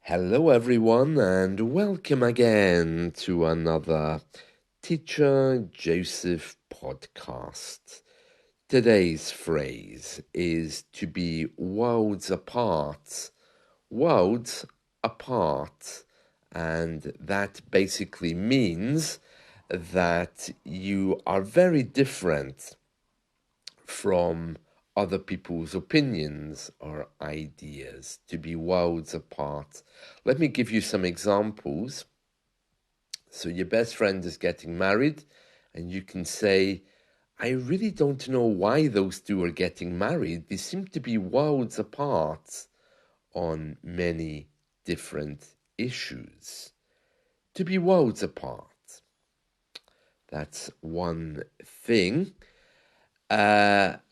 Hello, everyone, and welcome again to another Teacher Joseph podcast. Today's phrase is to be worlds apart. Worlds apart. And that basically means that you are very different from other people's opinions or ideas, to be worlds apart. Let me give you some examples. So, your best friend is getting married, and you can say, I really don't know why those two are getting married. They seem to be worlds apart on many different issues. To be worlds apart. That's one thing.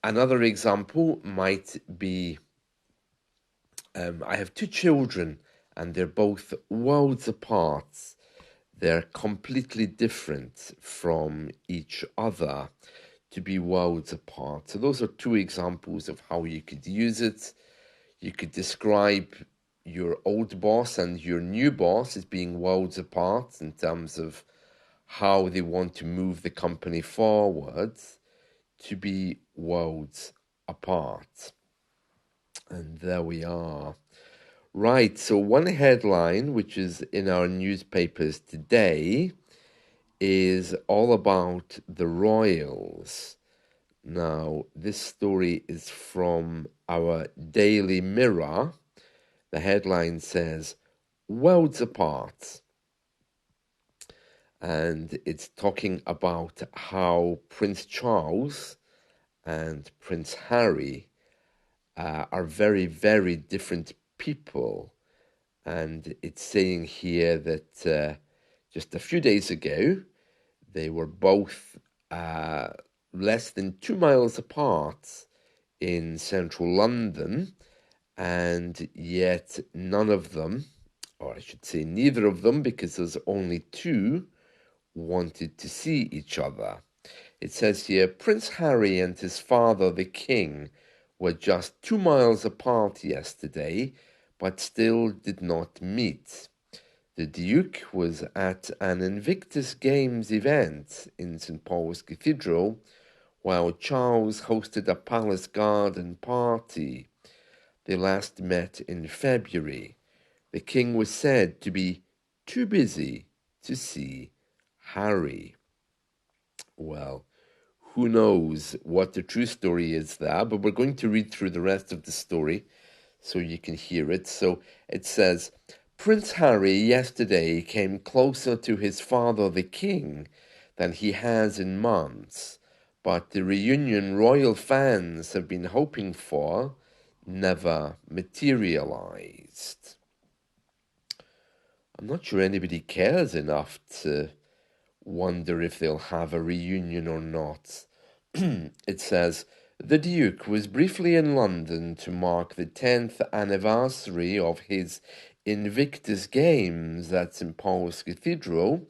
Another example might be I have two children and they're both worlds apart. They're completely different from each other, to be worlds apart. So those are two examples of how you could use it. You could describe your old boss and your new boss as being worlds apart in terms of how they want to move the company forward, to be worlds apart. And there we are. Right, so one headline, which is in our newspapers today, is all about the royals. Now, this story is from our Daily Mirror. The headline says, Worlds Apart. And it's talking about how Prince Charles and Prince Harry are very, very different people. And it's saying here that just a few days ago, they were both less than 2 miles apart in central London, and yet none of them, or I should say neither of them, because there's only two, wanted to see each other. It says here, Prince Harry and his father, the king, were just 2 miles apart yesterday, but still did not meet. The Duke was at an Invictus Games event in St. Paul's Cathedral, while Charles hosted a palace garden party. They last met in February. The king was said to be too busy to see Harry. Well, who knows what the true story is there, but we're going to read through the rest of the story so you can hear it. So it says, Prince Harry yesterday came closer to his father the king than he has in months, but the reunion royal fans have been hoping for never materialized. I'm not sure anybody cares enough to wonder if they'll have a reunion or not. It says, the Duke was briefly in London to mark the 10th anniversary of his Invictus Games at St. Paul's Cathedral,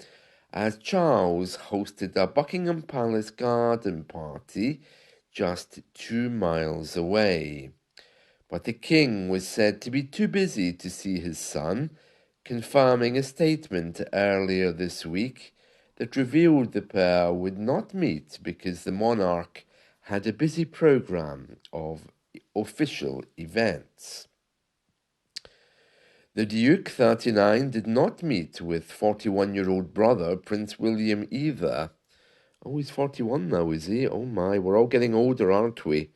as Charles hosted a Buckingham Palace garden party just 2 miles away. But the king was said to be too busy to see his son, confirming a statement earlier this week that revealed the pair would not meet because the monarch had a busy program of official events. The Duke, 39, did not meet with 41-year-old brother Prince William either. Oh, he's 41 now, is he? Oh my, we're all getting older, aren't we?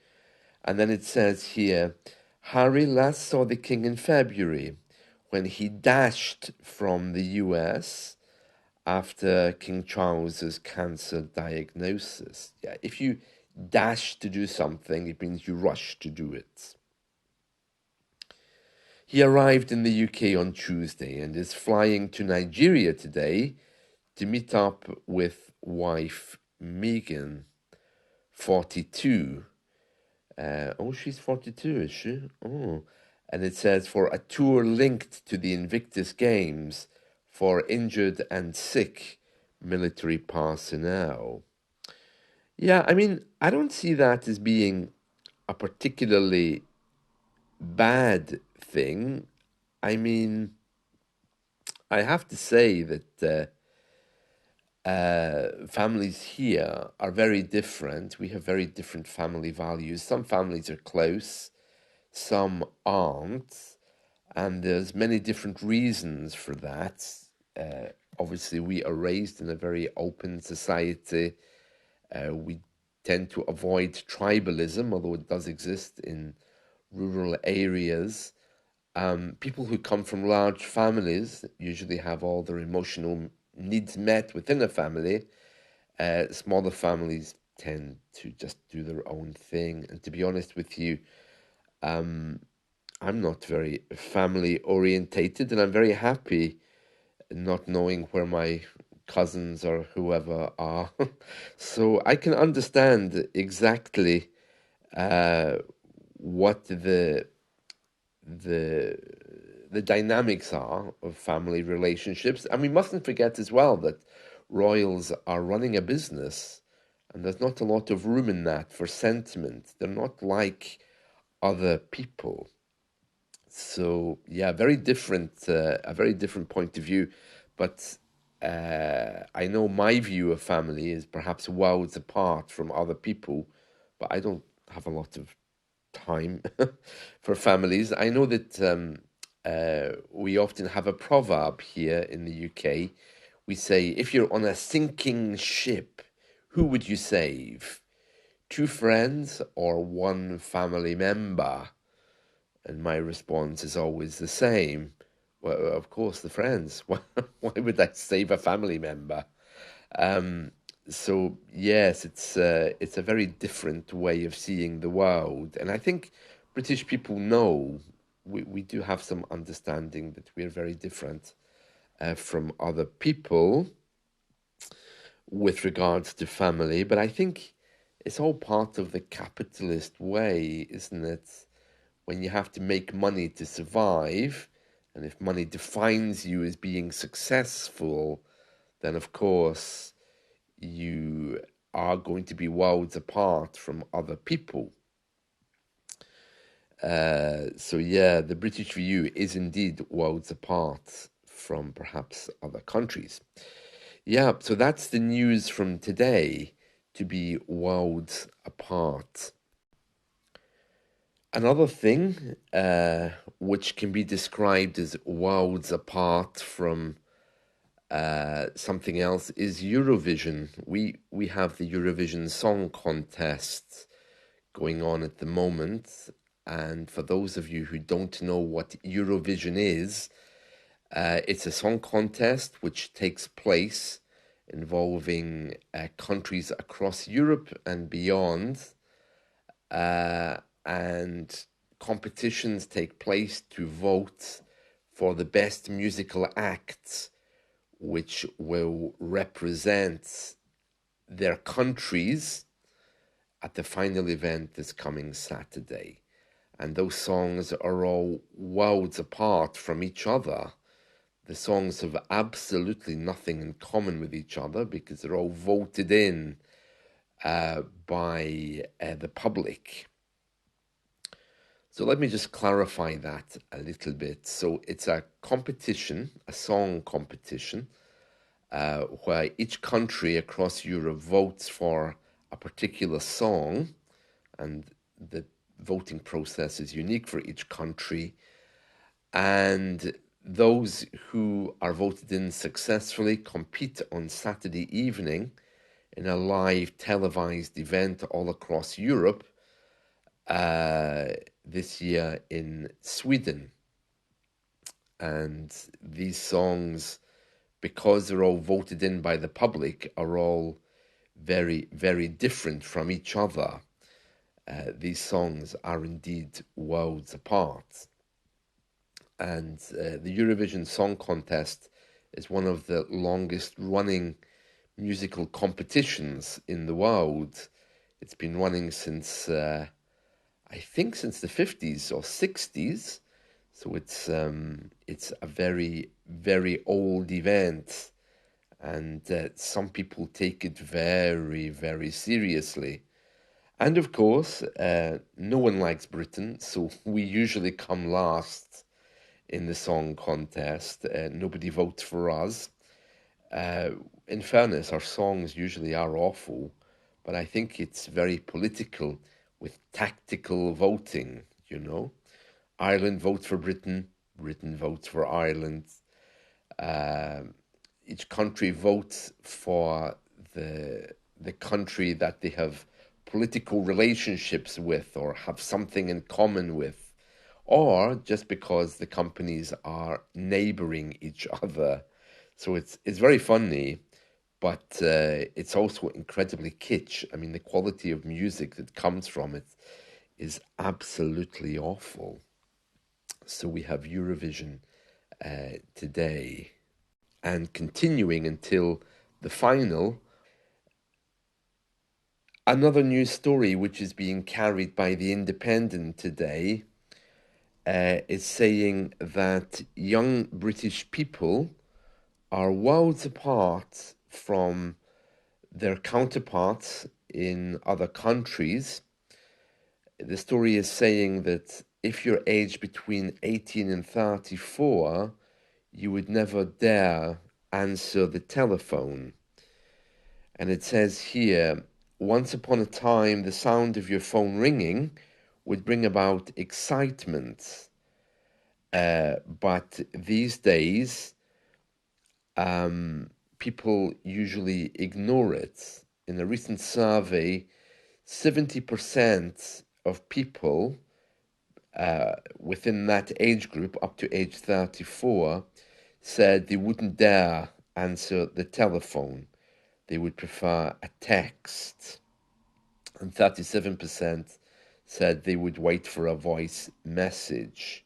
And then it says here, Harry last saw the king in February when he dashed from the US after King Charles's cancer diagnosis. Yeah, if you dash to do something, it means you rush to do it. He arrived in the UK on Tuesday and is flying to Nigeria today to meet up with wife Meghan, 42. She's 42, is she? Oh. And it says for a tour linked to the Invictus Games for injured and sick military personnel. Yeah, I mean, I don't see that as being a particularly bad thing. I mean, I have to say that families here are very different. We have very different family values. Some families are close, some aren't, and there's many different reasons for that. Obviously, we are raised in a very open society. We tend to avoid tribalism, although it does exist in rural areas. People who come from large families usually have all their emotional needs met within a family. Smaller families tend to just do their own thing. And to be honest with you, um, I'm not very family orientated, and I'm very happy not knowing where my cousins or whoever are. So I can understand exactly uh, what the the dynamics are of family relationships. And we mustn't forget as well that royals are running a business, and there's not a lot of room in that for sentiment. They're not like other people. So yeah, a very different point of view. But I know my view of family is perhaps worlds apart from other people, but I don't have a lot of time for families. I know that we often have a proverb here in the UK. We say, if you're on a sinking ship, who would you save? Two friends or one family member? And my response is always the same. Well, of course, the friends. Why would I save a family member? Um, so yes, it's a very different way of seeing the world, and I think British people know we do have some understanding that we're very different from other people with regards to family. But I think it's all part of the capitalist way, isn't it? When you have to make money to survive, and if money defines you as being successful, then of course you are going to be worlds apart from other people. So yeah, the British view is indeed worlds apart from perhaps other countries. Yeah, so that's the news from today, to be worlds apart. Another thing which can be described as worlds apart from something else is Eurovision. We have the Eurovision Song Contest going on at the moment, and for those of you who don't know what Eurovision is, it's a song contest which takes place involving countries across Europe and beyond, and competitions take place to vote for the best musical acts which will represent their countries at the final event this coming Saturday. And those songs are all worlds apart from each other. The songs have absolutely nothing in common with each other because they're all voted in by the public. So let me just clarify that a little bit. So it's a competition, a song competition, where each country across Europe votes for a particular song, and the voting process is unique for each country. And those who are voted in successfully compete on Saturday evening in a live televised event all across Europe, this year in Sweden. And these songs, because they're all voted in by the public, are all very, very different from each other. These songs are indeed worlds apart. And the Eurovision Song Contest is one of the longest running musical competitions in the world. It's been running since, I think, since the 50s or 60s. So it's a very, very old event, and some people take it very, very seriously. And of course, no one likes Britain, so we usually come last in the song contest. Nobody votes for us. Uh, in fairness, our songs usually are awful, but I think it's very political with tactical voting, you know. Ireland votes for Britain, Britain votes for Ireland. Um each country votes for the country that they have political relationships with or have something in common with, or just because the companies are neighboring each other. So it's very funny, but it's also incredibly kitsch. I mean, the quality of music that comes from it is absolutely awful. So we have Eurovision today and continuing until the final. Another news story which is being carried by The Independent today is saying that young British people are worlds apart from their counterparts in other countries. The story is saying that if you're aged between 18 and 34, you would never dare answer the telephone. And it says here, once upon a time, the sound of your phone ringing would bring about excitement. But these days, people usually ignore it. In a recent survey, 70% of people within that age group, up to age 34, said they wouldn't dare answer the telephone. They would prefer a text. And 37% said they would wait for a voice message.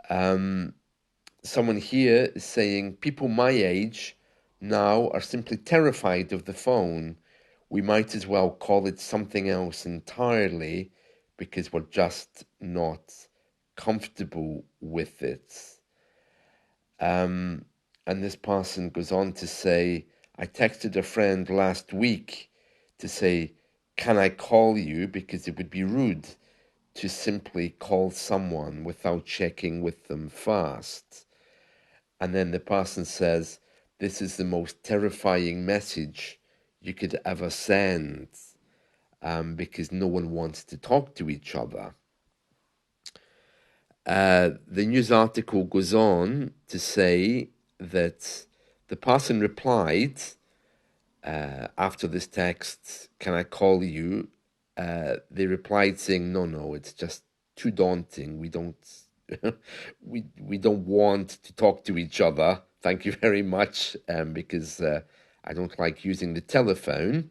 Someone here is saying people my age now are simply terrified of the phone. We might as well call it something else entirely because we're just not comfortable with it. And this person goes on to say, I texted a friend last week to say, can I call you? Because it would be rude to simply call someone without checking with them first. And then the person says, this is the most terrifying message you could ever send, because no one wants to talk to each other. The news article goes on to say that the person replied after this text, can I call you? They replied saying, no, it's just too daunting. We don't we don't want to talk to each other. Thank you very much, because I don't like using the telephone.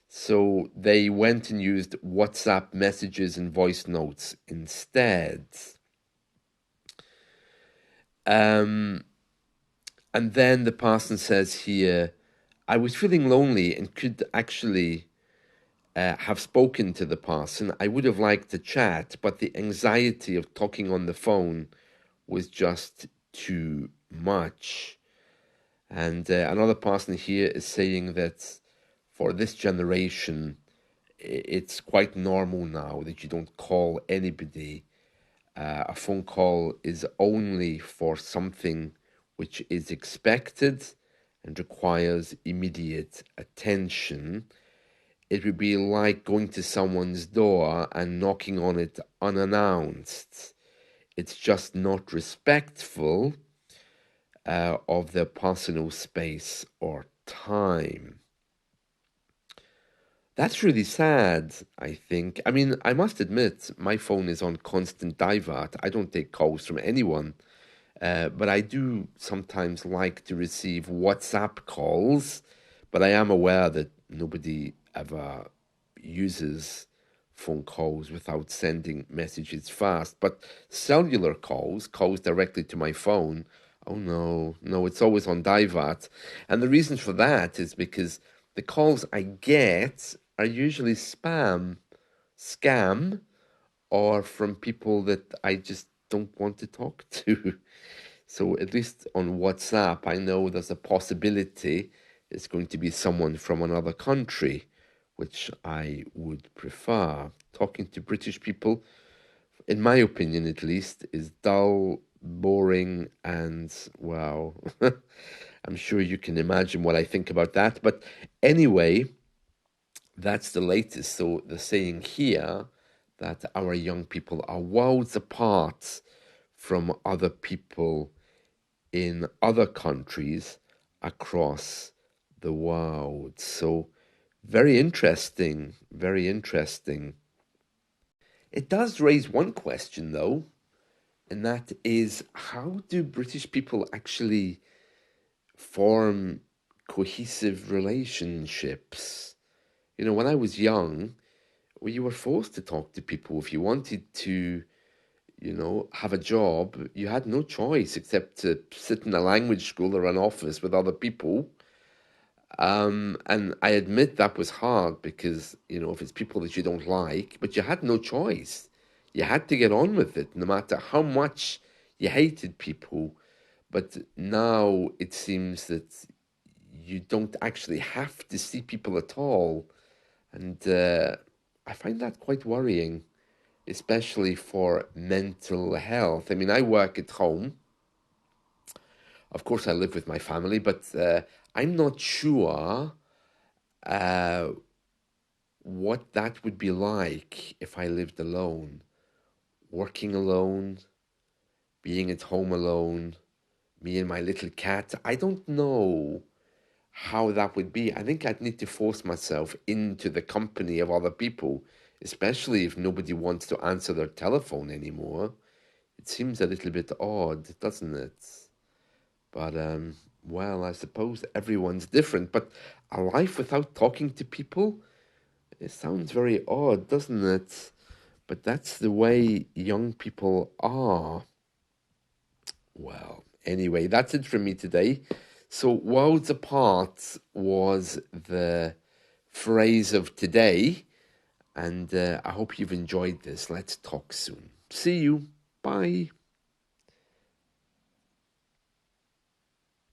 So they went and used WhatsApp messages and voice notes instead. And then the person says here, I was feeling lonely and could actually have spoken to the person. I would have liked to chat, but the anxiety of talking on the phone was just too much. And another person here is saying that for this generation, it's quite normal now that you don't call anybody. A phone call is only for something which is expected and requires immediate attention. It would be like going to someone's door and knocking on it unannounced. It's just not respectful of their personal space or time. That's really sad, I think. I mean, I must admit, my phone is on constant divert. I don't take calls from anyone, but I do sometimes like to receive WhatsApp calls. But I am aware that nobody ever uses phone calls without sending messages fast. But cellular calls, calls directly to my phone, oh no, it's always on divert. And the reason for that is because the calls I get are usually scam, or from people that I just don't want to talk to. So at least on WhatsApp, I know there's a possibility it's going to be someone from another country, which I would prefer. Talking to British people, in my opinion at least, is dull, boring, and wow, I'm sure you can imagine what I think about that. But anyway, that's the latest. So the saying here that our young people are worlds apart from other people in other countries across the world. So very interesting, very interesting. It does raise one question though, and that is how do British people actually form cohesive relationships? You know, when I was young, well, you were forced to talk to people. If you wanted to, you know, have a job, you had no choice except to sit in a language school or an office with other people. And I admit that was hard because, you know, if it's people that you don't like, but you had no choice. You had to get on with it, no matter how much you hated people. But now it seems that you don't actually have to see people at all. And I find that quite worrying, especially for mental health. I mean, I work at home. Of course, I live with my family, but I'm not sure uh, what that would be like if I lived alone, working alone, being at home alone, me and my little cat. I don't know how that would be. I think I'd need to force myself into the company of other people, especially if nobody wants to answer their telephone anymore. It seems a little bit odd, doesn't it? But well, I suppose everyone's different. But a life without talking to people, it sounds very odd, doesn't it? But that's the way young people are. Well, anyway, that's it from me today. So, worlds apart was the phrase of today, and I hope you've enjoyed this. Let's talk soon. See you. Bye.